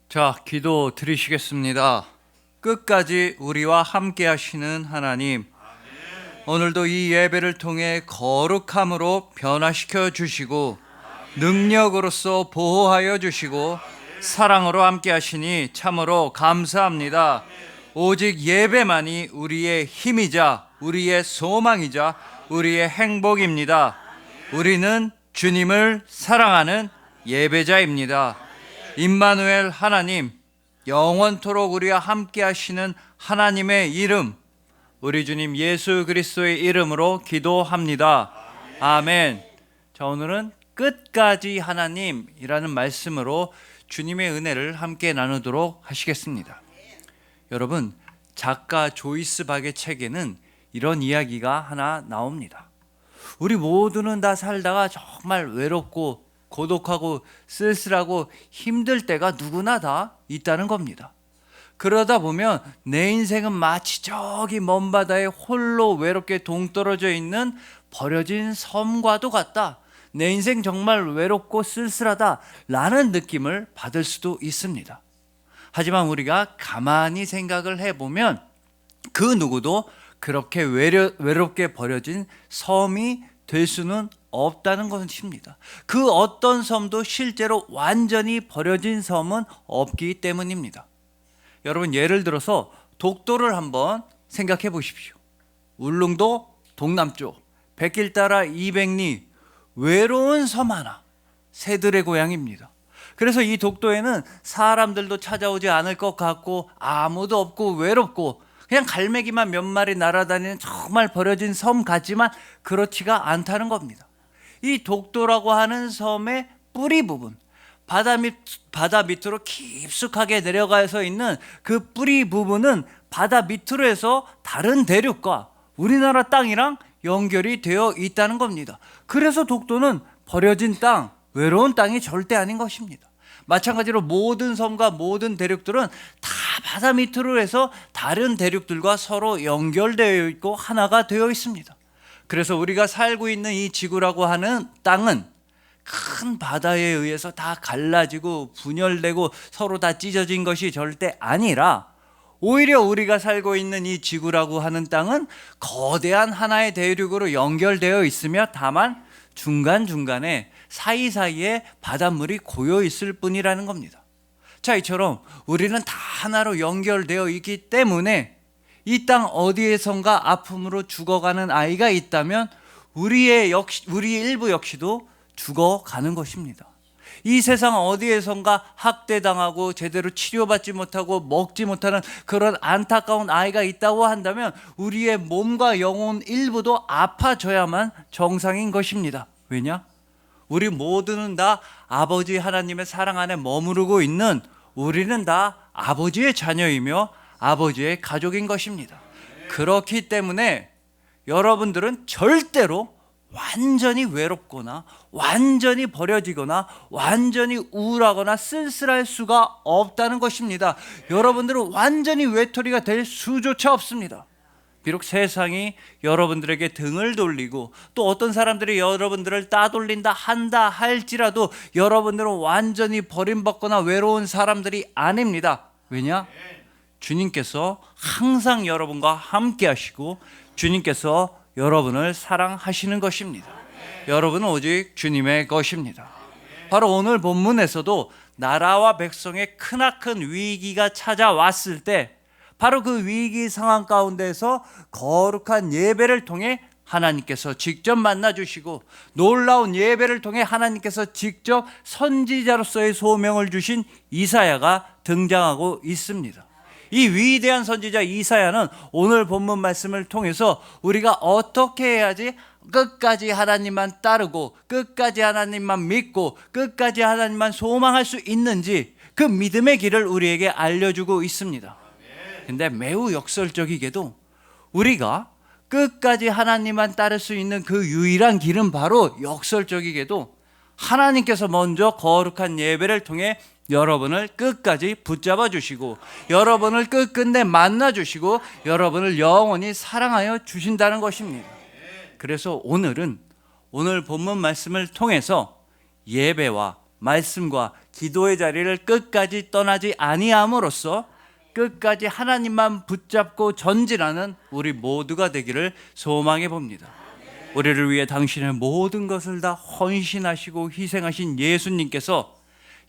자, 기도 드리시겠습니다. 끝까지 우리와 함께 하시는 하나님, 오늘도 이 예배를 통해 거룩함으로 변화시켜 주시고 능력으로서 보호하여 주시고 사랑으로 함께 하시니 참으로 감사합니다. 오직 예배만이 우리의 힘이자 우리의 소망이자 우리의 행복입니다. 우리는 주님을 사랑하는 예배자입니다. 임마누엘 하나님, 영원토록 우리와 함께 하시는 하나님의 이름, 우리 주님 예수 그리스도의 이름으로 기도합니다. 아멘. 자, 오늘은 끝까지 하나님이라는 말씀으로 주님의 은혜를 함께 나누도록 하시겠습니다. 여러분, 작가 조이스 박의 책에는 이런 이야기가 하나 나옵니다. 우리 모두는 다 살다가 정말 외롭고 고독하고 쓸쓸하고 힘들 때가 누구나 다 있다는 겁니다. 그러다 보면 내 인생은 마치 저기 먼 바다에 홀로 외롭게 동떨어져 있는 버려진 섬과도 같다. 내 인생 정말 외롭고 쓸쓸하다 라는 느낌을 받을 수도 있습니다. 하지만 우리가 가만히 생각을 해보면 그 누구도 그렇게 외롭게 버려진 섬이 될 수는 없다는 것입니다. 그 어떤 섬도 실제로 완전히 버려진 섬은 없기 때문입니다. 여러분, 예를 들어서 독도를 한번 생각해 보십시오. 울릉도 동남쪽 백길 따라 200리 외로운 섬 하나, 새들의 고향입니다. 그래서 이 독도에는 사람들도 찾아오지 않을 것 같고 아무도 없고 외롭고 그냥 갈매기만 몇 마리 날아다니는 정말 버려진 섬 같지만 그렇지가 않다는 겁니다. 이 독도라고 하는 섬의 뿌리 부분, 바다 밑으로 깊숙하게 내려가서 있는 그 뿌리 부분은 바다 밑으로 해서 다른 대륙과 우리나라 땅이랑 연결이 되어 있다는 겁니다. 그래서 독도는 버려진 땅, 외로운 땅이 절대 아닌 것입니다. 마찬가지로 모든 섬과 모든 대륙들은 다 바다 밑으로 해서 다른 대륙들과 서로 연결되어 있고 하나가 되어 있습니다. 그래서 우리가 살고 있는 이 지구라고 하는 땅은 큰 바다에 의해서 다 갈라지고 분열되고 서로 다 찢어진 것이 절대 아니라 오히려 우리가 살고 있는 이 지구라고 하는 땅은 거대한 하나의 대륙으로 연결되어 있으며 다만 중간중간에 사이사이에 바닷물이 고여 있을 뿐이라는 겁니다. 자, 이처럼 우리는 다 하나로 연결되어 있기 때문에 이 땅 어디에선가 아픔으로 죽어가는 아이가 있다면 우리의 일부 역시도 죽어가는 것입니다. 이 세상 어디에선가 학대당하고 제대로 치료받지 못하고 먹지 못하는 그런 안타까운 아이가 있다고 한다면 우리의 몸과 영혼 일부도 아파져야만 정상인 것입니다. 왜냐? 우리 모두는 다 아버지 하나님의 사랑 안에 머무르고 있는 우리는 다 아버지의 자녀이며 아버지의 가족인 것입니다. 그렇기 때문에 여러분들은 절대로 완전히 외롭거나 완전히 버려지거나 완전히 우울하거나 쓸쓸할 수가 없다는 것입니다. 여러분들은 완전히 외톨이가 될 수조차 없습니다. 비록 세상이 여러분들에게 등을 돌리고 또 어떤 사람들이 여러분들을 따돌린다 한다 할지라도 여러분들은 완전히 버림받거나 외로운 사람들이 아닙니다. 왜냐? 주님께서 항상 여러분과 함께 하시고 주님께서 여러분을 사랑하시는 것입니다. 여러분은 오직 주님의 것입니다. 바로 오늘 본문에서도 나라와 백성의 크나큰 위기가 찾아왔을 때 바로 그 위기 상황 가운데서 거룩한 예배를 통해 하나님께서 직접 만나주시고 놀라운 예배를 통해 하나님께서 직접 선지자로서의 소명을 주신 이사야가 등장하고 있습니다. 이 위대한 선지자 이사야는 오늘 본문 말씀을 통해서 우리가 어떻게 해야지 끝까지 하나님만 따르고 끝까지 하나님만 믿고 끝까지 하나님만 소망할 수 있는지 그 믿음의 길을 우리에게 알려주고 있습니다. 근데 매우 역설적이게도 우리가 끝까지 하나님만 따를 수 있는 그 유일한 길은 바로 역설적이게도 하나님께서 먼저 거룩한 예배를 통해 여러분을 끝까지 붙잡아 주시고 여러분을 끝끝내 만나 주시고 여러분을 영원히 사랑하여 주신다는 것입니다. 그래서 오늘 본문 말씀을 통해서 예배와 말씀과 기도의 자리를 끝까지 떠나지 아니함으로써 끝까지 하나님만 붙잡고 전진하는 우리 모두가 되기를 소망해 봅니다. 우리를 위해 당신의 모든 것을 다 헌신하시고 희생하신 예수님께서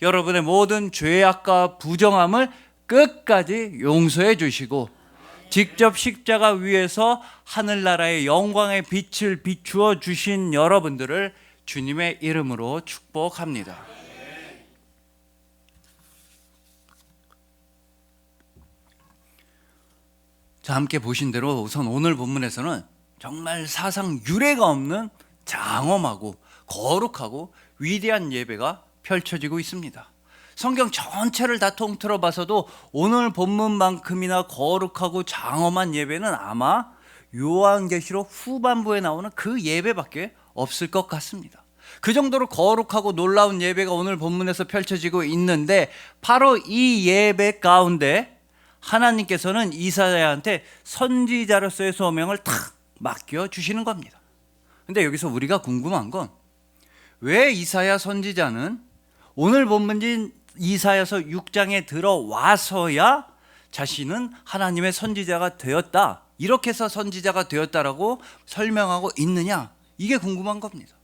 여러분의 모든 죄악과 부정함을 끝까지 용서해 주시고 직접 십자가 위에서 하늘나라의 영광의 빛을 비추어 주신 여러분들을 주님의 이름으로 축복합니다. 자, 함께 보신 대로 우선 오늘 본문에서는 정말 사상 유례가 없는 장엄하고 거룩하고 위대한 예배가 펼쳐지고 있습니다. 성경 전체를 다 통틀어 봐서도 오늘 본문만큼이나 거룩하고 장엄한 예배는 아마 요한계시록 후반부에 나오는 그 예배밖에 없을 것 같습니다. 그 정도로 거룩하고 놀라운 예배가 오늘 본문에서 펼쳐지고 있는데 바로 이 예배 가운데 하나님께서는 이사야한테 선지자로서의 소명을 탁 맡겨주시는 겁니다. 근데 여기서 우리가 궁금한 건 왜 이사야 선지자는 오늘 본문인 이사야서 6장에 들어와서야 자신은 하나님의 선지자가 되었다, 이렇게 해서 선지자가 되었다라고 설명하고 있느냐, 이게 궁금한 겁니다.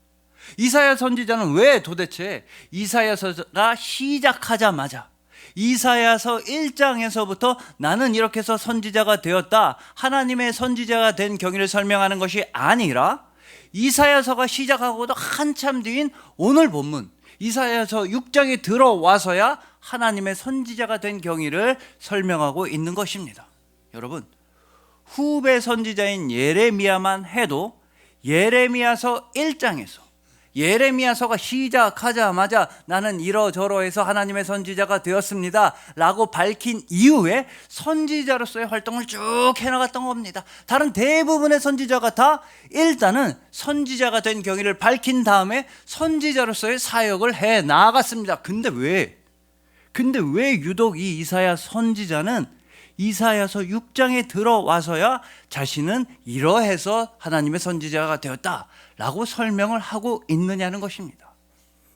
이사야 선지자는 왜 도대체 이사야서가 시작하자마자 이사야서 1장에서부터 나는 이렇게 해서 선지자가 되었다, 하나님의 선지자가 된 경위를 설명하는 것이 아니라 이사야서가 시작하고도 한참 뒤인 오늘 본문 이사야서 6장에 들어와서야 하나님의 선지자가 된 경위를 설명하고 있는 것입니다. 여러분, 후배 선지자인 예레미야만 해도 예레미야서 1장에서 예레미야서가 시작하자마자 나는 이러저러해서 하나님의 선지자가 되었습니다 라고 밝힌 이후에 선지자로서의 활동을 쭉 해나갔던 겁니다. 다른 대부분의 선지자가 다 일단은 선지자가 된 경위를 밝힌 다음에 선지자로서의 사역을 해 나갔습니다. 근데 왜 유독 이 이사야 선지자는 이사야서 6장에 들어와서야 자신은 이러해서 하나님의 선지자가 되었다라고 설명을 하고 있느냐는 것입니다.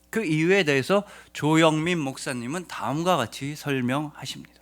그 이유에 대해서 조영민 목사님은 다음과 같이 설명하십니다.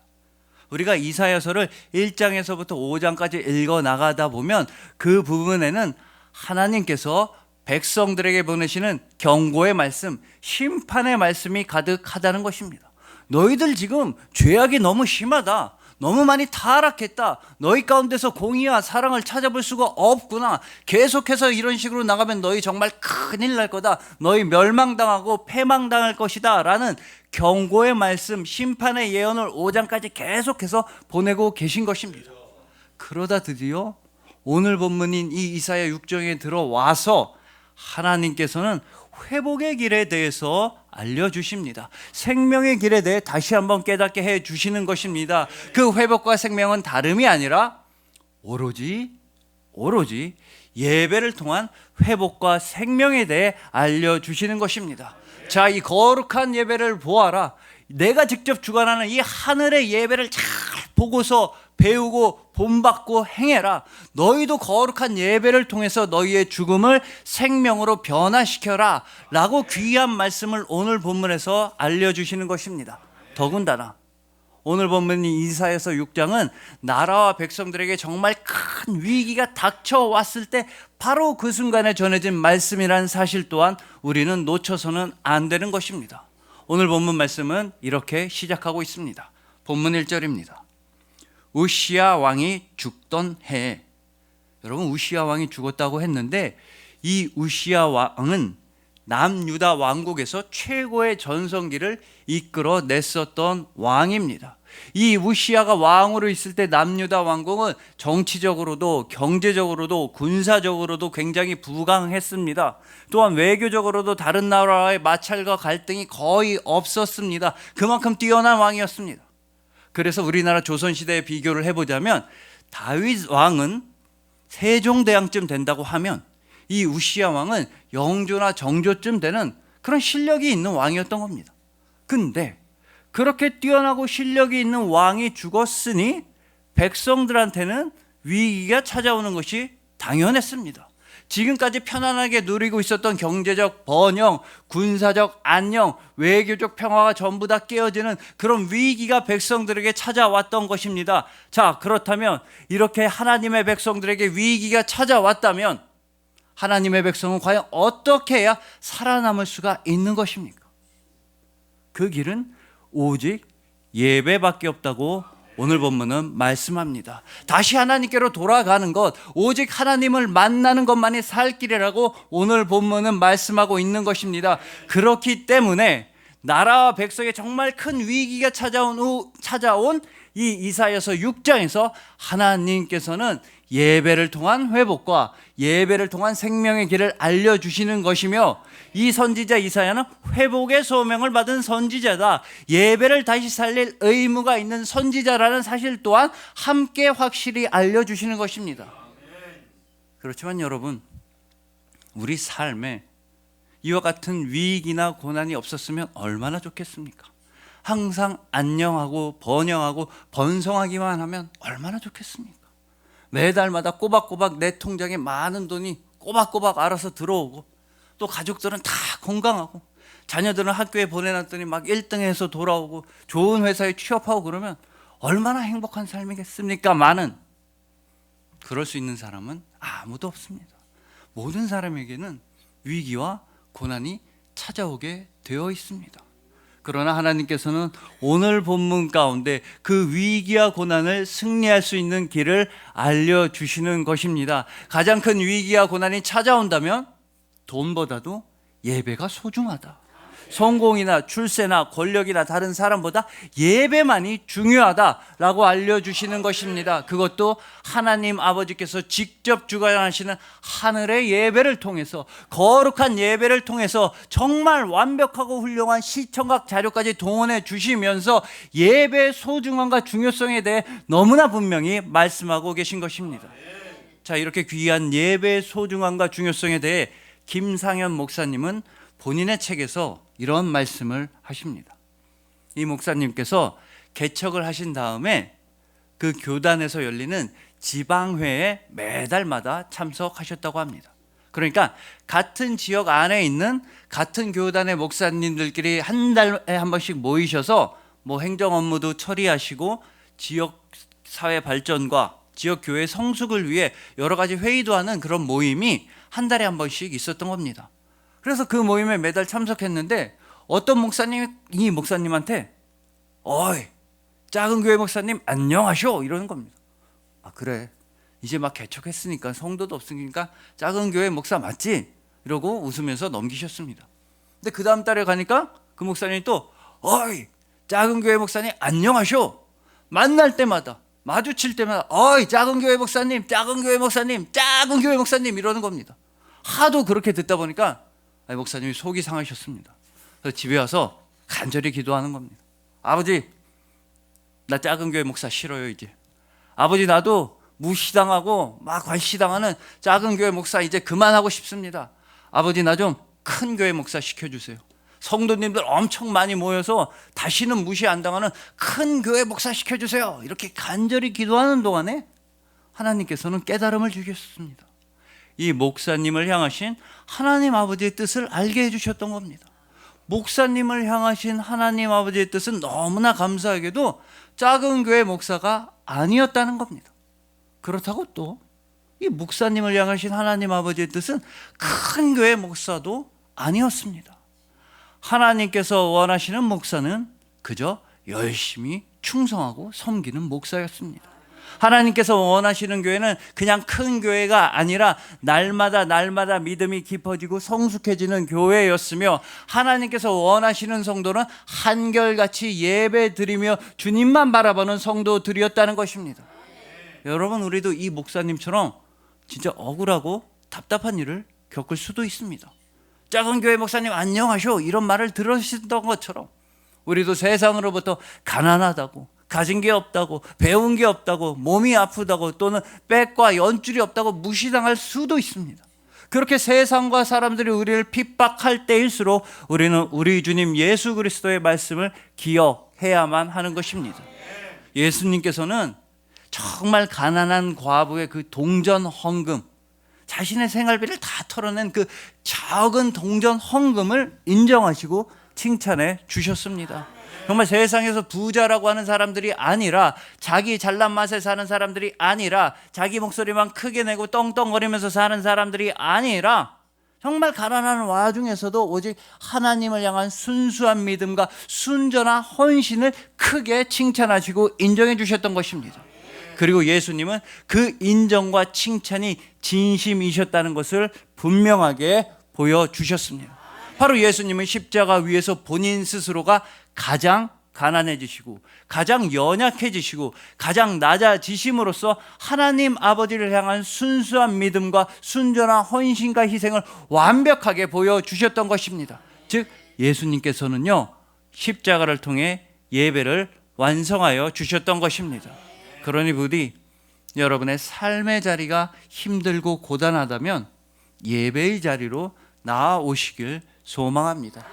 우리가 이사야서를 1장에서부터 5장까지 읽어 나가다 보면 그 부분에는 하나님께서 백성들에게 보내시는 경고의 말씀, 심판의 말씀이 가득하다는 것입니다. 너희들 지금 죄악이 너무 심하다, 너무 많이 타락했다, 너희 가운데서 공의와 사랑을 찾아볼 수가 없구나, 계속해서 이런 식으로 나가면 너희 정말 큰일 날 거다, 너희 멸망당하고 패망당할 것이다 라는 경고의 말씀, 심판의 예언을 5장까지 계속해서 보내고 계신 것입니다. 그러다 드디어 오늘 본문인 이 이사야 6장에 들어와서 하나님께서는 회복의 길에 대해서 알려주십니다. 생명의 길에 대해 다시 한번 깨닫게 해주시는 것입니다. 그 회복과 생명은 다름이 아니라 오로지 예배를 통한 회복과 생명에 대해 알려주시는 것입니다. 자, 이 거룩한 예배를 보아라. 내가 직접 주관하는 이 하늘의 예배를 잘 보고서 배우고 본받고 행해라. 너희도 거룩한 예배를 통해서 너희의 죽음을 생명으로 변화시켜라 라고 귀한 말씀을 오늘 본문에서 알려주시는 것입니다. 더군다나 오늘 본문 이사야서 6장은 나라와 백성들에게 정말 큰 위기가 닥쳐왔을 때 바로 그 순간에 전해진 말씀이라는 사실 또한 우리는 놓쳐서는 안 되는 것입니다. 오늘 본문 말씀은 이렇게 시작하고 있습니다. 본문 1절입니다. 우시야 왕이 죽던 해에, 여러분 우시야 왕이 죽었다고 했는데 이 우시야 왕은 남유다 왕국에서 최고의 전성기를 이끌어 냈었던 왕입니다. 이 우시야가 왕으로 있을 때 남유다 왕국은 정치적으로도 경제적으로도 군사적으로도 굉장히 부강했습니다. 또한 외교적으로도 다른 나라와의 마찰과 갈등이 거의 없었습니다. 그만큼 뛰어난 왕이었습니다. 그래서 우리나라 조선시대에 비교를 해보자면 다윗 왕은 세종대왕쯤 된다고 하면 이 우시야 왕은 영조나 정조쯤 되는 그런 실력이 있는 왕이었던 겁니다. 근데 그렇게 뛰어나고 실력이 있는 왕이 죽었으니 백성들한테는 위기가 찾아오는 것이 당연했습니다. 지금까지 편안하게 누리고 있었던 경제적 번영, 군사적 안녕, 외교적 평화가 전부 다 깨어지는 그런 위기가 백성들에게 찾아왔던 것입니다. 자, 그렇다면 이렇게 하나님의 백성들에게 위기가 찾아왔다면 하나님의 백성은 과연 어떻게 해야 살아남을 수가 있는 것입니까? 그 길은 오직 예배밖에 없다고 오늘 본문은 말씀합니다. 다시 하나님께로 돌아가는 것, 오직 하나님을 만나는 것만이 살 길이라고 오늘 본문은 말씀하고 있는 것입니다. 그렇기 때문에 나라와 백성에 정말 큰 위기가 찾아온 이 이사야서 6장에서 하나님께서는 예배를 통한 회복과 예배를 통한 생명의 길을 알려주시는 것이며, 이 선지자 이사야는 회복의 소명을 받은 선지자다, 예배를 다시 살릴 의무가 있는 선지자라는 사실 또한 함께 확실히 알려주시는 것입니다. 그렇지만 여러분, 우리 삶에 이와 같은 위기나 고난이 없었으면 얼마나 좋겠습니까? 항상 안녕하고 번영하고 번성하기만 하면 얼마나 좋겠습니까? 매달마다 꼬박꼬박 내 통장에 많은 돈이 꼬박꼬박 알아서 들어오고, 또 가족들은 다 건강하고, 자녀들은 학교에 보내놨더니 막 1등해서 돌아오고 좋은 회사에 취업하고 그러면 얼마나 행복한 삶이겠습니까? 그럴 수 있는 사람은 아무도 없습니다. 모든 사람에게는 위기와 고난이 찾아오게 되어 있습니다. 그러나 하나님께서는 오늘 본문 가운데 그 위기와 고난을 승리할 수 있는 길을 알려주시는 것입니다. 가장 큰 위기와 고난이 찾아온다면 돈보다도 예배가 소중하다, 성공이나 출세나 권력이나 다른 사람보다 예배만이 중요하다라고 알려주시는 것입니다. 그것도 하나님 아버지께서 직접 주관하시는 하늘의 예배를 통해서, 거룩한 예배를 통해서 정말 완벽하고 훌륭한 시청각 자료까지 동원해 주시면서 예배의 소중함과 중요성에 대해 너무나 분명히 말씀하고 계신 것입니다. 자, 이렇게 귀한 예배의 소중함과 중요성에 대해 김상현 목사님은 본인의 책에서 이런 말씀을 하십니다. 이 목사님께서 개척을 하신 다음에 그 교단에서 열리는 지방회에 매달마다 참석하셨다고 합니다. 그러니까 같은 지역 안에 있는 같은 교단의 목사님들끼리 한 달에 한 번씩 모이셔서 뭐 행정 업무도 처리하시고 지역 사회 발전과 지역 교회 성숙을 위해 여러 가지 회의도 하는 그런 모임이 한 달에 한 번씩 있었던 겁니다. 그래서 그 모임에 매달 참석했는데 어떤 목사님이 이 목사님한테 어이 작은 교회 목사님 안녕하쇼 이러는 겁니다. 아 그래, 이제 막 개척했으니까 성도도 없으니까 작은 교회 목사 맞지? 이러고 웃으면서 넘기셨습니다. 근데 그 다음 달에 가니까 그 목사님이 또 어이 작은 교회 목사님 안녕하쇼, 만날 때마다 마주칠 때마다 어이 작은 교회 목사님 작은 교회 목사님 작은 교회 목사님 이러는 겁니다. 하도 그렇게 듣다 보니까 목사님이 속이 상하셨습니다. 그래서 집에 와서 간절히 기도하는 겁니다. 아버지, 나 작은 교회 목사 싫어요. 이제 아버지, 나도 무시당하고 막 관시당하는 작은 교회 목사 이제 그만하고 싶습니다. 아버지, 나 좀 큰 교회 목사 시켜주세요. 성도님들 엄청 많이 모여서 다시는 무시 안 당하는 큰 교회 목사 시켜주세요. 이렇게 간절히 기도하는 동안에 하나님께서는 깨달음을 주셨습니다. 이 목사님을 향하신 하나님 아버지의 뜻을 알게 해주셨던 겁니다. 목사님을 향하신 하나님 아버지의 뜻은 너무나 감사하게도 작은 교회 목사가 아니었다는 겁니다. 그렇다고 또 이 목사님을 향하신 하나님 아버지의 뜻은 큰 교회 목사도 아니었습니다. 하나님께서 원하시는 목사는 그저 열심히 충성하고 섬기는 목사였습니다. 하나님께서 원하시는 교회는 그냥 큰 교회가 아니라 날마다 믿음이 깊어지고 성숙해지는 교회였으며, 하나님께서 원하시는 성도는 한결같이 예배 드리며 주님만 바라보는 성도들이었다는 것입니다. 여러분, 우리도 이 목사님처럼 진짜 억울하고 답답한 일을 겪을 수도 있습니다. 작은 교회 목사님 안녕하쇼 이런 말을 들으시던 것처럼 우리도 세상으로부터 가난하다고, 가진 게 없다고, 배운 게 없다고, 몸이 아프다고, 또는 빽과 연줄이 없다고 무시당할 수도 있습니다. 그렇게 세상과 사람들이 우리를 핍박할 때일수록 우리는 우리 주님 예수 그리스도의 말씀을 기억해야만 하는 것입니다. 예수님께서는 정말 가난한 과부의 그 동전 헌금, 자신의 생활비를 다 털어낸 그 적은 동전 헌금을 인정하시고 칭찬해 주셨습니다. 정말 세상에서 부자라고 하는 사람들이 아니라, 자기 잘난 맛에 사는 사람들이 아니라, 자기 목소리만 크게 내고 떵떵거리면서 사는 사람들이 아니라, 정말 가난한 와중에서도 오직 하나님을 향한 순수한 믿음과 순전한 헌신을 크게 칭찬하시고 인정해 주셨던 것입니다. 그리고 예수님은 그 인정과 칭찬이 진심이셨다는 것을 분명하게 보여주셨습니다. 바로 예수님은 십자가 위에서 본인 스스로가 가장 가난해지시고 가장 연약해지시고 가장 낮아지심으로써 하나님 아버지를 향한 순수한 믿음과 순전한 헌신과 희생을 완벽하게 보여주셨던 것입니다. 즉 예수님께서는요, 십자가를 통해 예배를 완성하여 주셨던 것입니다. 그러니 부디 여러분의 삶의 자리가 힘들고 고단하다면 예배의 자리로 나아오시길 소망합니다.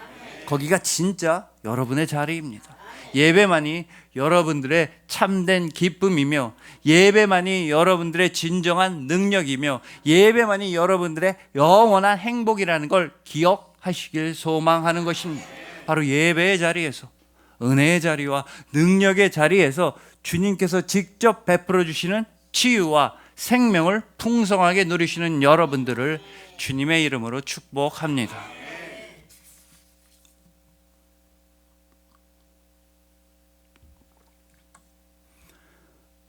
거기가 진짜 여러분의 자리입니다. 예배만이 여러분들의 참된 기쁨이며, 예배만이 여러분들의 진정한 능력이며, 예배만이 여러분들의 영원한 행복이라는 걸 기억하시길 소망하는 것입니다. 바로 예배의 자리에서, 은혜의 자리와 능력의 자리에서 주님께서 직접 베풀어 주시는 치유와 생명을 풍성하게 누리시는 여러분들을 주님의 이름으로 축복합니다.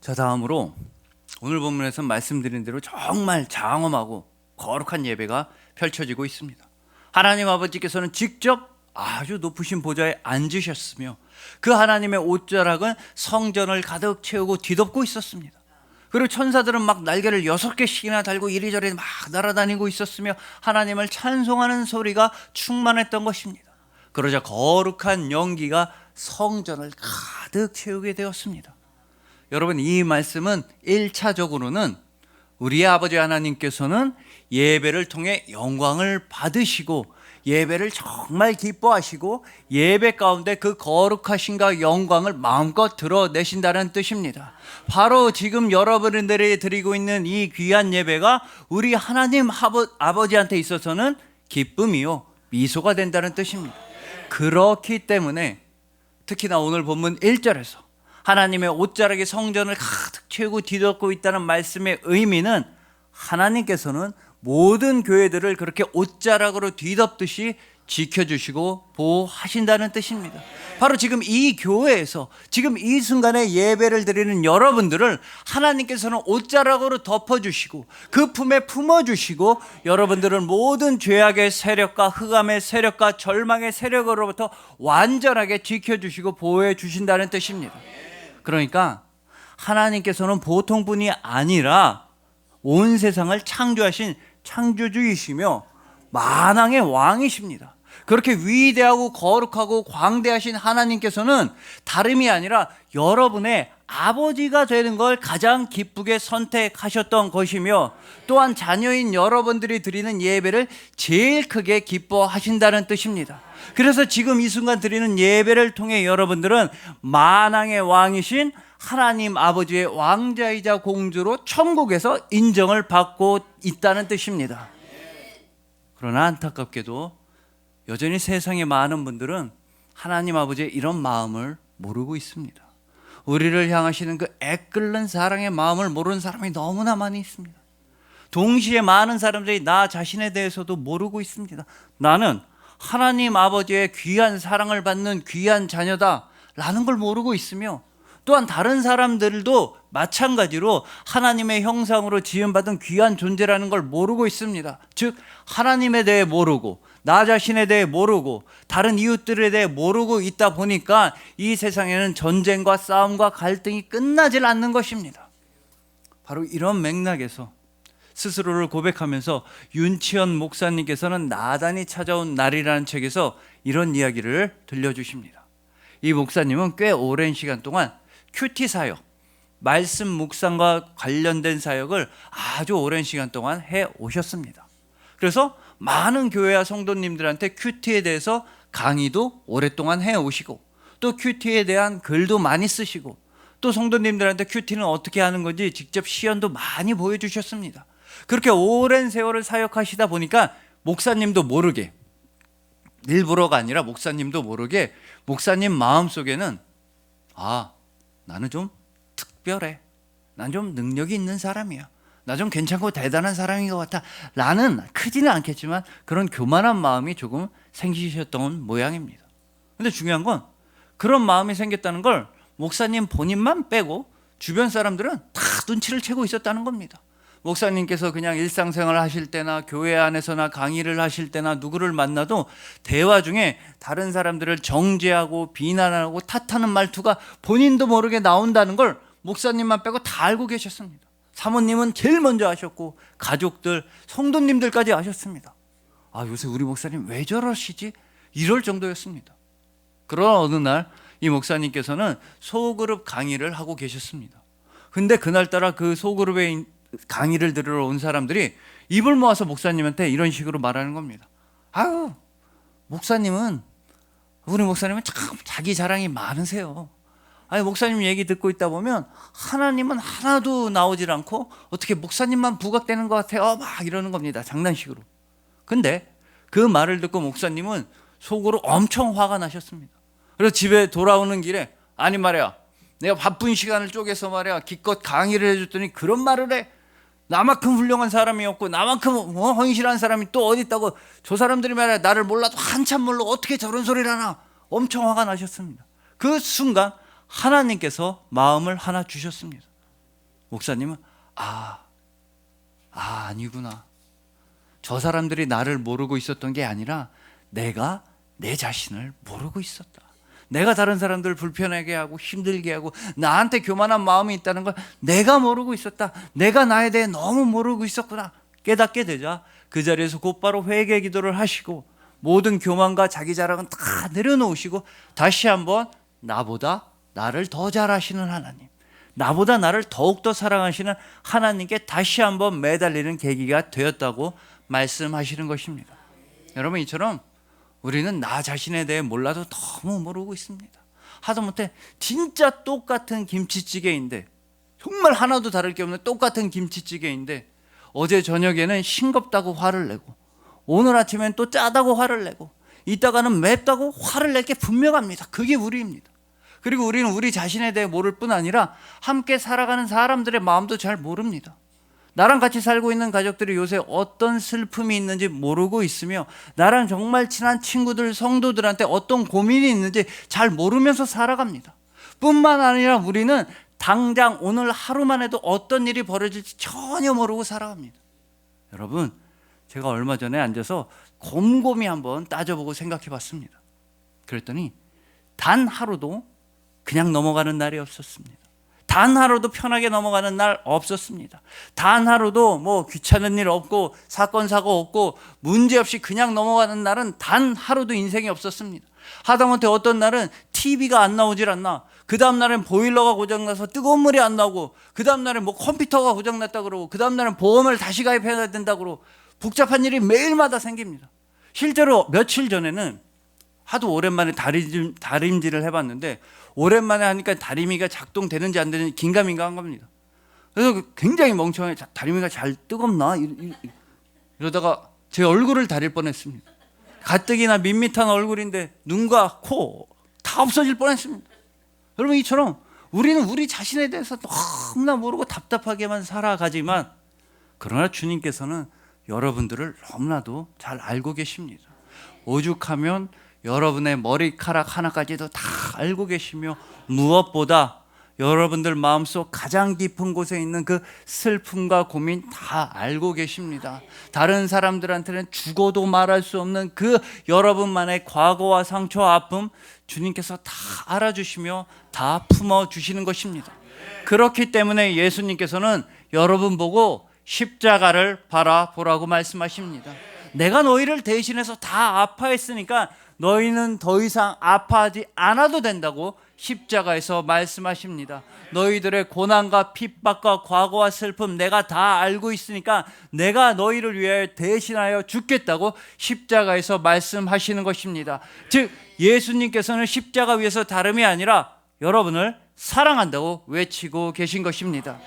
자, 다음으로 오늘 본문에서 말씀드린 대로 정말 장엄하고 거룩한 예배가 펼쳐지고 있습니다. 하나님 아버지께서는 직접 아주 높으신 보좌에 앉으셨으며 그 하나님의 옷자락은 성전을 가득 채우고 뒤덮고 있었습니다. 그리고 천사들은 막 날개를 6개씩이나 달고 이리저리 막 날아다니고 있었으며 하나님을 찬송하는 소리가 충만했던 것입니다. 그러자 거룩한 연기가 성전을 가득 채우게 되었습니다. 여러분, 이 말씀은 1차적으로는 우리의 아버지 하나님께서는 예배를 통해 영광을 받으시고 예배를 정말 기뻐하시고 예배 가운데 그 거룩하심과 영광을 마음껏 드러내신다는 뜻입니다. 바로 지금 여러분들이 드리고 있는 이 귀한 예배가 우리 하나님 아버지한테 있어서는 기쁨이요 미소가 된다는 뜻입니다. 그렇기 때문에 특히나 오늘 본문 1절에서 하나님의 옷자락이 성전을 가득 채우고 뒤덮고 있다는 말씀의 의미는 하나님께서는 모든 교회들을 그렇게 옷자락으로 뒤덮듯이 지켜주시고 보호하신다는 뜻입니다. 바로 지금 이 교회에서 지금 이 순간에 예배를 드리는 여러분들을 하나님께서는 옷자락으로 덮어주시고 그 품에 품어주시고 여러분들은 모든 죄악의 세력과 흑암의 세력과 절망의 세력으로부터 완전하게 지켜주시고 보호해 주신다는 뜻입니다. 그러니까 하나님께서는 보통 분이 아니라 온 세상을 창조하신 창조주이시며 만왕의 왕이십니다. 그렇게 위대하고 거룩하고 광대하신 하나님께서는 다름이 아니라 여러분의 아버지가 되는 걸 가장 기쁘게 선택하셨던 것이며 또한 자녀인 여러분들이 드리는 예배를 제일 크게 기뻐하신다는 뜻입니다. 그래서 지금 이 순간 드리는 예배를 통해 여러분들은 만왕의 왕이신 하나님 아버지의 왕자이자 공주로 천국에서 인정을 받고 있다는 뜻입니다. 그러나 안타깝게도 여전히 세상의 많은 분들은 하나님 아버지의 이런 마음을 모르고 있습니다. 우리를 향하시는 그 애끓는 사랑의 마음을 모르는 사람이 너무나 많이 있습니다. 동시에 많은 사람들이 나 자신에 대해서도 모르고 있습니다. 나는 하나님 아버지의 귀한 사랑을 받는 귀한 자녀다 라는 걸 모르고 있으며 또한 다른 사람들도 마찬가지로 하나님의 형상으로 지음받은 귀한 존재라는 걸 모르고 있습니다. 즉 하나님에 대해 모르고 나 자신에 대해 모르고 다른 이웃들에 대해 모르고 있다 보니까 이 세상에는 전쟁과 싸움과 갈등이 끝나질 않는 것입니다. 바로 이런 맥락에서 스스로를 고백하면서 윤치현 목사님께서는 나단이 찾아온 날이라는 책에서 이런 이야기를 들려주십니다. 이 목사님은 꽤 오랜 시간 동안 큐티 사역, 말씀 묵상과 관련된 사역을 아주 오랜 시간 동안 해 오셨습니다. 그래서 많은 교회와 성도님들한테 큐티에 대해서 강의도 오랫동안 해 오시고 또 큐티에 대한 글도 많이 쓰시고 또 성도님들한테 큐티는 어떻게 하는 건지 직접 시연도 많이 보여주셨습니다. 그렇게 오랜 세월을 사역하시다 보니까 목사님도 모르게, 일부러가 아니라 목사님도 모르게 목사님 마음속에는 나는 좀 특별해, 난 좀 능력이 있는 사람이야, 나 좀 괜찮고 대단한 사람인 것 같아 라는, 크지는 않겠지만 그런 교만한 마음이 조금 생기셨던 모양입니다. 근데 중요한 건 그런 마음이 생겼다는 걸 목사님 본인만 빼고 주변 사람들은 다 눈치를 채고 있었다는 겁니다. 목사님께서 그냥 일상생활 하실 때나 교회 안에서나 강의를 하실 때나 누구를 만나도 대화 중에 다른 사람들을 정죄하고 비난하고 탓하는 말투가 본인도 모르게 나온다는 걸 목사님만 빼고 다 알고 계셨습니다. 사모님은 제일 먼저 아셨고 가족들, 성도님들까지 아셨습니다. 요새 우리 목사님 왜 저러시지? 이럴 정도였습니다. 그러나 어느 날 이 목사님께서는 소그룹 강의를 하고 계셨습니다. 근데 그날따라 그 소그룹에 강의를 들으러 온 사람들이 입을 모아서 목사님한테 이런 식으로 말하는 겁니다. 목사님은, 우리 목사님은 참 자기 자랑이 많으세요. 목사님 얘기 듣고 있다 보면 하나님은 하나도 나오질 않고 어떻게 목사님만 부각되는 것 같아요, 막 이러는 겁니다. 장난식으로. 근데 그 말을 듣고 목사님은 속으로 엄청 화가 나셨습니다. 그래서 집에 돌아오는 길에, 아니 말이야, 내가 바쁜 시간을 쪼개서 말이야 기껏 강의를 해줬더니 그런 말을 해. 나만큼 훌륭한 사람이 없고 나만큼 헌신한 사람이 또 어디 있다고, 저 사람들이 말이야 나를 몰라도 한참 몰라 어떻게 저런 소리를 하나. 엄청 화가 나셨습니다. 그 순간 하나님께서 마음을 하나 주셨습니다. 목사님은 아니구나, 저 사람들이 나를 모르고 있었던 게 아니라 내가 내 자신을 모르고 있었다. 내가 다른 사람들을 불편하게 하고 힘들게 하고 나한테 교만한 마음이 있다는 걸 내가 모르고 있었다. 내가 나에 대해 너무 모르고 있었구나 깨닫게 되자 그 자리에서 곧바로 회개 기도를 하시고 모든 교만과 자기 자랑은 다 내려놓으시고 다시 한번 나보다 나를 더 잘 아시는 하나님, 나보다 나를 더욱더 사랑하시는 하나님께 다시 한번 매달리는 계기가 되었다고 말씀하시는 것입니다. 여러분, 이처럼 우리는 나 자신에 대해 몰라도 너무 모르고 있습니다. 하다못해 진짜 똑같은 김치찌개인데, 정말 하나도 다를 게 없는 똑같은 김치찌개인데 어제 저녁에는 싱겁다고 화를 내고 오늘 아침엔 또 짜다고 화를 내고 이따가는 맵다고 화를 낼 게 분명합니다. 그게 우리입니다. 그리고 우리는 우리 자신에 대해 모를 뿐 아니라 함께 살아가는 사람들의 마음도 잘 모릅니다. 나랑 같이 살고 있는 가족들이 요새 어떤 슬픔이 있는지 모르고 있으며 나랑 정말 친한 친구들, 성도들한테 어떤 고민이 있는지 잘 모르면서 살아갑니다. 뿐만 아니라 우리는 당장 오늘 하루만 해도 어떤 일이 벌어질지 전혀 모르고 살아갑니다. 여러분, 제가 얼마 전에 앉아서 곰곰이 한번 따져보고 생각해 봤습니다. 그랬더니 단 하루도 그냥 넘어가는 날이 없었습니다. 단 하루도 편하게 넘어가는 날 없었습니다. 단 하루도 뭐 귀찮은 일 없고 사건 사고 없고 문제 없이 그냥 넘어가는 날은 단 하루도 인생에 없었습니다. 하다못해 어떤 날은 TV가 안 나오질 않나, 그 다음 날은 보일러가 고장나서 뜨거운 물이 안 나오고, 그 다음 날은 뭐 컴퓨터가 고장났다 그러고, 그 다음 날은 보험을 다시 가입해야 된다 그러고, 복잡한 일이 매일마다 생깁니다. 실제로 며칠 전에는 하도 오랜만에 다림질을 해봤는데 오랜만에 하니까 다리미가 작동되는지 안 되는지 긴가민가한 겁니다. 그래서 굉장히 멍청해, 다리미가 잘 뜨겁나? 이러다가 제 얼굴을 다릴 뻔했습니다. 가뜩이나 밋밋한 얼굴인데 눈과 코 다 없어질 뻔했습니다. 여러분, 이처럼 우리는 우리 자신에 대해서 너무나 모르고 답답하게만 살아가지만, 그러나 주님께서는 여러분들을 너무나도 잘 알고 계십니다. 오죽하면 여러분의 머리카락 하나까지도 다 알고 계시며, 무엇보다 여러분들 마음속 가장 깊은 곳에 있는 그 슬픔과 고민 다 알고 계십니다. 다른 사람들한테는 죽어도 말할 수 없는 그 여러분만의 과거와 상처와 아픔, 주님께서 다 알아주시며 다 품어주시는 것입니다. 그렇기 때문에 예수님께서는 여러분 보고 십자가를 바라보라고 말씀하십니다. 내가 너희를 대신해서 다 아파했으니까 너희는 더 이상 아파하지 않아도 된다고 십자가에서 말씀하십니다. 너희들의 고난과 핍박과 과거와 슬픔 내가 다 알고 있으니까 내가 너희를 위해 대신하여 죽겠다고 십자가에서 말씀하시는 것입니다. 즉 예수님께서는 십자가 위에서 다름이 아니라 여러분을 사랑한다고 외치고 계신 것입니다.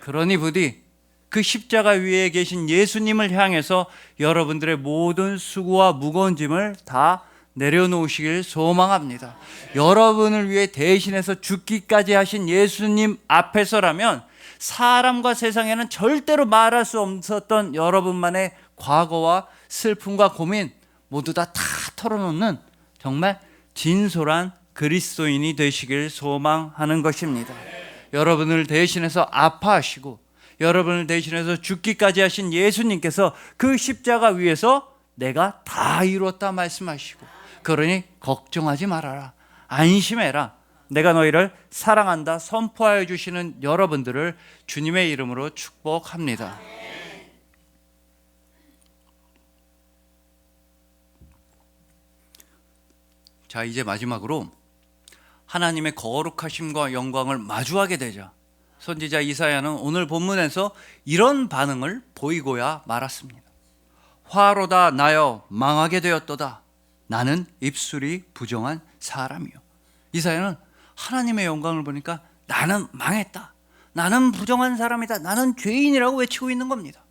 그러니 부디 그 십자가 위에 계신 예수님을 향해서 여러분들의 모든 수고와 무거운 짐을 다 내려놓으시길 소망합니다. 여러분을 위해 대신해서 죽기까지 하신 예수님 앞에서라면 사람과 세상에는 절대로 말할 수 없었던 여러분만의 과거와 슬픔과 고민 모두 다 털어놓는 정말 진솔한 그리스도인이 되시길 소망하는 것입니다. 여러분을 대신해서 아파하시고 여러분을 대신해서 죽기까지 하신 예수님께서 그 십자가 위에서 내가 다 이루었다 말씀하시고, 그러니 걱정하지 말아라, 안심해라, 내가 너희를 사랑한다 선포하여 주시는 여러분들을 주님의 이름으로 축복합니다. 자, 이제 마지막으로 하나님의 거룩하심과 영광을 마주하게 되자 선지자 이사야는 오늘 본문에서 이런 반응을 보이고야 말았습니다. 화로다 나여 망하게 되었도다. 나는 입술이 부정한 사람이요. 이사야는 하나님의 영광을 보니까 나는 망했다, 나는 부정한 사람이다, 나는 죄인이라고 외치고 있는 겁니다.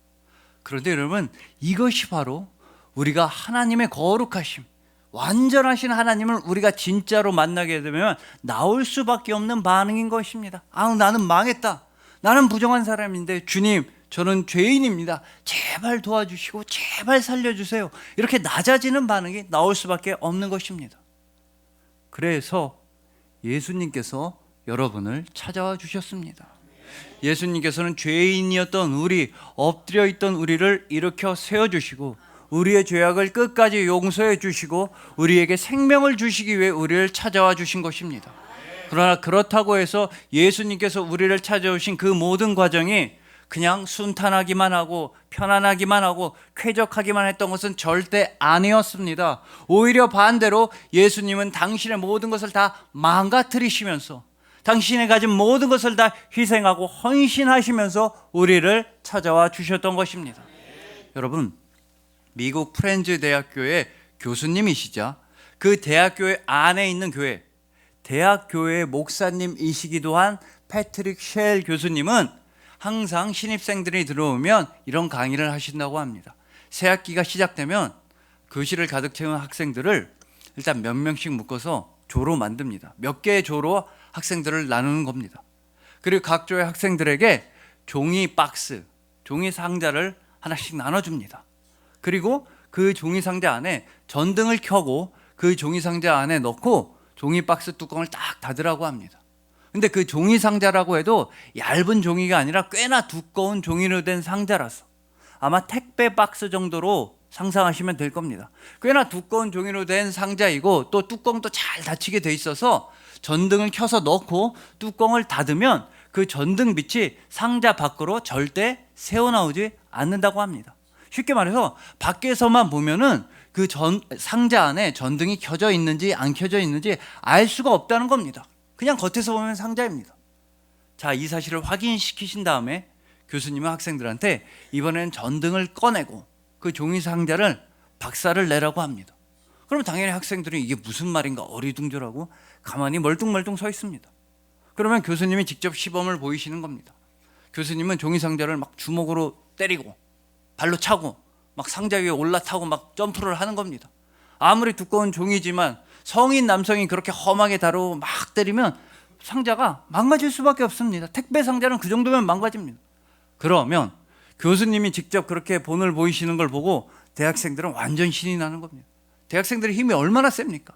그런데 여러분, 이것이 바로 우리가 하나님의 거룩하심, 완전하신 하나님을 우리가 진짜로 만나게 되면 나올 수밖에 없는 반응인 것입니다. 나는 망했다, 나는 부정한 사람인데 주님, 저는 죄인입니다, 제발 도와주시고 제발 살려주세요, 이렇게 낮아지는 반응이 나올 수밖에 없는 것입니다. 그래서 예수님께서 여러분을 찾아와 주셨습니다. 예수님께서는 죄인이었던 우리, 엎드려 있던 우리를 일으켜 세워주시고 우리의 죄악을 끝까지 용서해 주시고 우리에게 생명을 주시기 위해 우리를 찾아와 주신 것입니다. 그러나 그렇다고 해서 예수님께서 우리를 찾아오신 그 모든 과정이 그냥 순탄하기만 하고 편안하기만 하고 쾌적하기만 했던 것은 절대 아니었습니다. 오히려 반대로 예수님은 당신의 모든 것을 다 망가뜨리시면서 당신이 가진 모든 것을 다 희생하고 헌신하시면서 우리를 찾아와 주셨던 것입니다. 여러분, 미국 프렌즈 대학교의 교수님이시자 그 대학교의 안에 있는 교회, 대학교의 목사님이시기도 한 패트릭 쉘 교수님은 항상 신입생들이 들어오면 이런 강의를 하신다고 합니다. 새 학기가 시작되면 교실을 가득 채운 학생들을 일단 몇 명씩 묶어서 조로 만듭니다. 몇 개의 조로 학생들을 나누는 겁니다. 그리고 각 조의 학생들에게 종이 박스, 종이 상자를 하나씩 나눠줍니다. 그리고 그 종이 상자 안에 전등을 켜고 그 종이 상자 안에 넣고 종이 박스 뚜껑을 딱 닫으라고 합니다. 근데 그 종이 상자라고 해도 얇은 종이가 아니라 꽤나 두꺼운 종이로 된 상자라서 아마 택배 박스 정도로 상상하시면 될 겁니다. 꽤나 두꺼운 종이로 된 상자이고 또 뚜껑도 잘 닫히게 돼 있어서 전등을 켜서 넣고 뚜껑을 닫으면 그 전등 빛이 상자 밖으로 절대 새어나오지 않는다고 합니다. 쉽게 말해서 밖에서만 보면은 그 상자 안에 전등이 켜져 있는지 안 켜져 있는지 알 수가 없다는 겁니다. 그냥 겉에서 보면 상자입니다. 자, 이 사실을 확인시키신 다음에 교수님은 학생들한테 이번에는 전등을 꺼내고 그 종이 상자를 박살을 내라고 합니다. 그럼 당연히 학생들은 이게 무슨 말인가 어리둥절하고 가만히 멀뚱멀뚱 서 있습니다. 그러면 교수님이 직접 시범을 보이시는 겁니다. 교수님은 종이 상자를 막 주먹으로 때리고 발로 차고 막 상자 위에 올라타고 막 점프를 하는 겁니다. 아무리 두꺼운 종이지만 성인 남성이 그렇게 험하게 다루고 막 때리면 상자가 망가질 수밖에 없습니다. 택배 상자는 그 정도면 망가집니다. 그러면 교수님이 직접 그렇게 본을 보이시는 걸 보고 대학생들은 완전 신이 나는 겁니다. 대학생들의 힘이 얼마나 셉니까?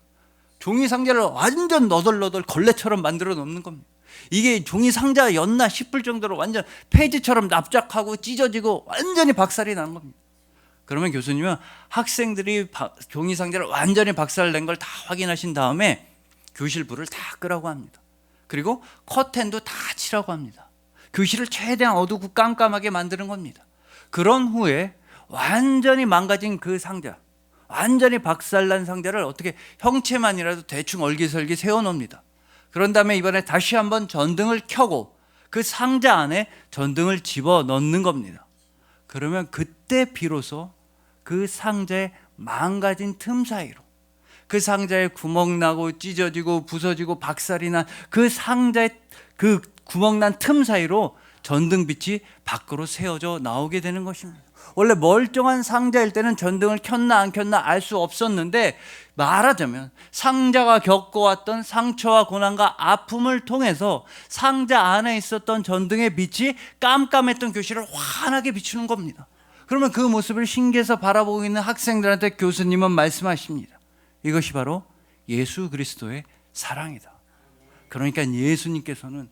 종이 상자를 완전 너덜너덜 걸레처럼 만들어 놓는 겁니다. 이게 종이 상자였나 싶을 정도로 완전 페이지처럼 납작하고 찢어지고 완전히 박살이 나는 겁니다. 그러면 교수님은 학생들이 종이 상자를 완전히 박살낸 걸 다 확인하신 다음에 교실 불을 다 끄라고 합니다. 그리고 커튼도 다 치라고 합니다. 교실을 최대한 어둡고 깜깜하게 만드는 겁니다. 그런 후에 완전히 망가진 그 상자, 완전히 박살난 상자를 어떻게 형체만이라도 대충 얼기설기 세워놓습니다. 그런 다음에 이번에 다시 한번 전등을 켜고 그 상자 안에 전등을 집어넣는 겁니다. 그러면 그때 비로소 그 상자의 망가진 틈 사이로, 그 상자에 구멍 나고 찢어지고 부서지고 박살이 난 그 상자의 그 구멍 난 틈 사이로 전등빛이 밖으로 새어져 나오게 되는 것입니다. 원래 멀쩡한 상자일 때는 전등을 켰나 안 켰나 알 수 없었는데, 말하자면 상자가 겪어왔던 상처와 고난과 아픔을 통해서 상자 안에 있었던 전등의 빛이 깜깜했던 교실을 환하게 비추는 겁니다. 그러면 그 모습을 신기해서 바라보고 있는 학생들한테 교수님은 말씀하십니다. 이것이 바로 예수 그리스도의 사랑이다. 그러니까 예수님께서는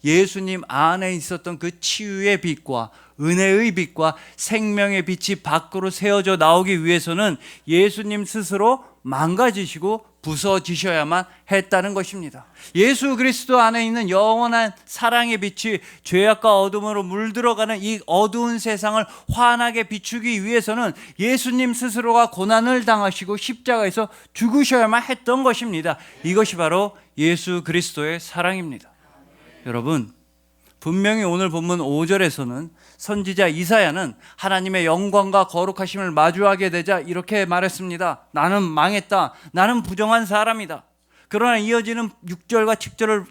예수님 안에 있었던 그 치유의 빛과 은혜의 빛과 생명의 빛이 밖으로 새어져 나오기 위해서는 예수님 스스로 망가지시고 부서지셔야만 했다는 것입니다. 예수 그리스도 안에 있는 영원한 사랑의 빛이 죄악과 어둠으로 물들어가는 이 어두운 세상을 환하게 비추기 위해서는 예수님 스스로가 고난을 당하시고 십자가에서 죽으셔야만 했던 것입니다. 이것이 바로 예수 그리스도의 사랑입니다. 여러분, 분명히 오늘 본문 5절에서는 선지자 이사야는 하나님의 영광과 거룩하심을 마주하게 되자 이렇게 말했습니다. 나는 망했다. 나는 부정한 사람이다. 그러나 이어지는 6절과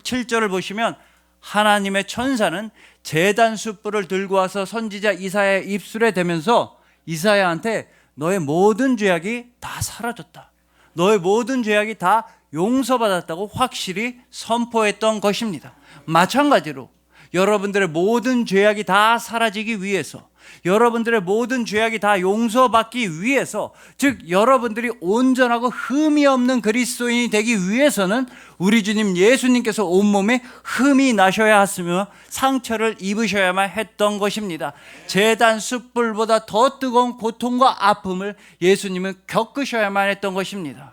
7절을 보시면 하나님의 천사는 제단 숯불을 들고 와서 선지자 이사야의 입술에 대면서 이사야한테 너의 모든 죄악이 다 사라졌다. 너의 모든 죄악이 다 용서받았다고 확실히 선포했던 것입니다. 마찬가지로 여러분들의 모든 죄악이 다 사라지기 위해서, 여러분들의 모든 죄악이 다 용서받기 위해서, 즉 여러분들이 온전하고 흠이 없는 그리스도인이 되기 위해서는 우리 주님 예수님께서 온몸에 흠이 나셔야 했으며 상처를 입으셔야만 했던 것입니다. 제단 숯불보다 더 뜨거운 고통과 아픔을 예수님은 겪으셔야만 했던 것입니다.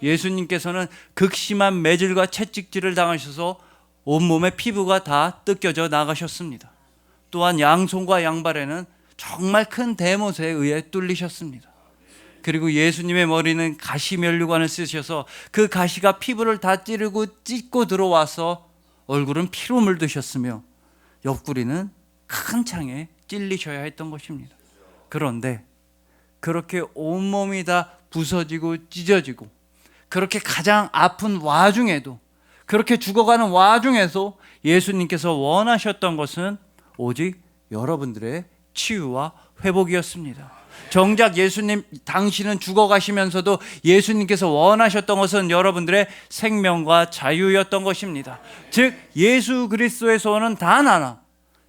예수님께서는 극심한 매질과 채찍질을 당하셔서 온몸의 피부가 다 뜯겨져 나가셨습니다. 또한 양손과 양발에는 정말 큰 대못에 의해 뚫리셨습니다. 그리고 예수님의 머리는 가시면류관을 쓰셔서 그 가시가 피부를 다 찌르고 찢고 들어와서 얼굴은 피로 물드셨으며 옆구리는 큰 창에 찔리셔야 했던 것입니다. 그런데 그렇게 온몸이 다 부서지고 찢어지고 그렇게 가장 아픈 와중에도, 그렇게 죽어가는 와중에서 예수님께서 원하셨던 것은 오직 여러분들의 치유와 회복이었습니다. 정작 예수님 당신은 죽어가시면서도 예수님께서 원하셨던 것은 여러분들의 생명과 자유였던 것입니다. 즉 예수 그리스도에서 오는 단 하나,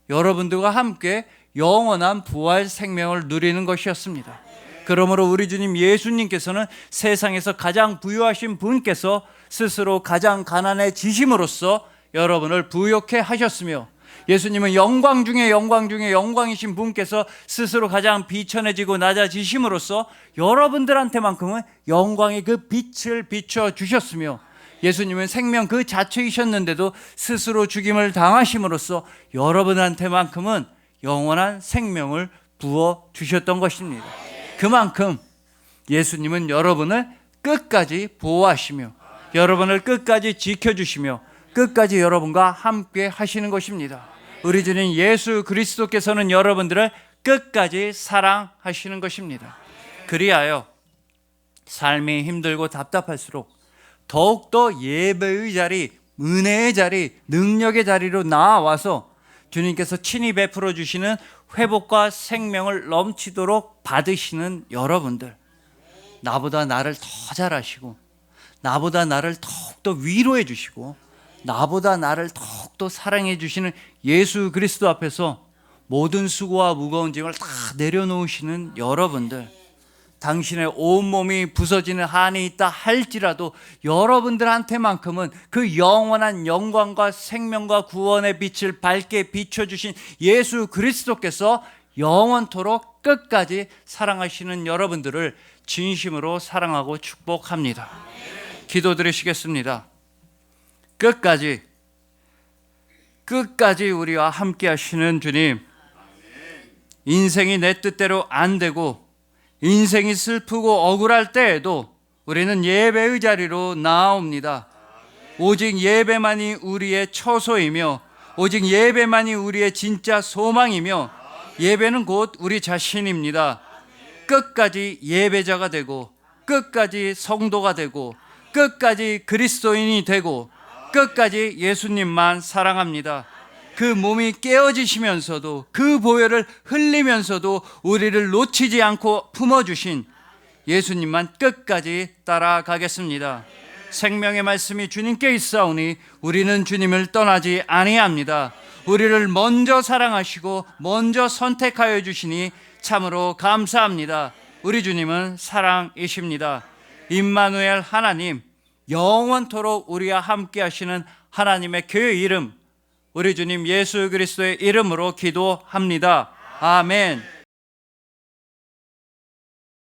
여러분들과 함께 영원한 부활 생명을 누리는 것이었습니다. 그러므로 우리 주님 예수님께서는 세상에서 가장 부유하신 분께서 스스로 가장 가난해지심으로써 여러분을 부욕해 하셨으며, 예수님은 영광 중에 영광 중에 영광이신 분께서 스스로 가장 비천해지고 낮아지심으로써 여러분들한테만큼은 영광의 그 빛을 비춰 주셨으며, 예수님은 생명 그 자체이셨는데도 스스로 죽임을 당하심으로써 여러분한테만큼은 영원한 생명을 부어 주셨던 것입니다. 그만큼 예수님은 여러분을 끝까지 보호하시며 여러분을 끝까지 지켜주시며 끝까지 여러분과 함께 하시는 것입니다. 우리 주님 예수 그리스도께서는 여러분들을 끝까지 사랑하시는 것입니다. 그리하여 삶이 힘들고 답답할수록 더욱더 예배의 자리, 은혜의 자리, 능력의 자리로 나와서 주님께서 친히 베풀어 주시는 회복과 생명을 넘치도록 받으시는 여러분들, 나보다 나를 더 잘 아시고 나보다 나를 더욱더 위로해 주시고 나보다 나를 더욱더 사랑해 주시는 예수 그리스도 앞에서 모든 수고와 무거운 짐을 다 내려놓으시는 여러분들, 당신의 온몸이 부서지는 한이 있다 할지라도 여러분들한테만큼은 그 영원한 영광과 생명과 구원의 빛을 밝게 비춰주신 예수 그리스도께서 영원토록 끝까지 사랑하시는 여러분들을 진심으로 사랑하고 축복합니다. 기도드리시겠습니다. 끝까지 우리와 함께 하시는 주님, 인생이 내 뜻대로 안 되고 인생이 슬프고 억울할 때에도 우리는 예배의 자리로 나아옵니다. 오직 예배만이 우리의 처소이며 오직 예배만이 우리의 진짜 소망이며 예배는 곧 우리 자신입니다. 끝까지 예배자가 되고 끝까지 성도가 되고 끝까지 그리스도인이 되고 끝까지 예수님만 사랑합니다. 그 몸이 깨어지시면서도 그 보혈을 흘리면서도 우리를 놓치지 않고 품어주신 예수님만 끝까지 따라가겠습니다. 생명의 말씀이 주님께 있사오니 우리는 주님을 떠나지 아니합니다. 우리를 먼저 사랑하시고 먼저 선택하여 주시니 참으로 감사합니다. 우리 주님은 사랑이십니다. 임마누엘 하나님, 영원토록 우리와 함께 하시는 하나님의 그 이름, 우리 주님 예수 그리스도의 이름으로 기도합니다. 아멘.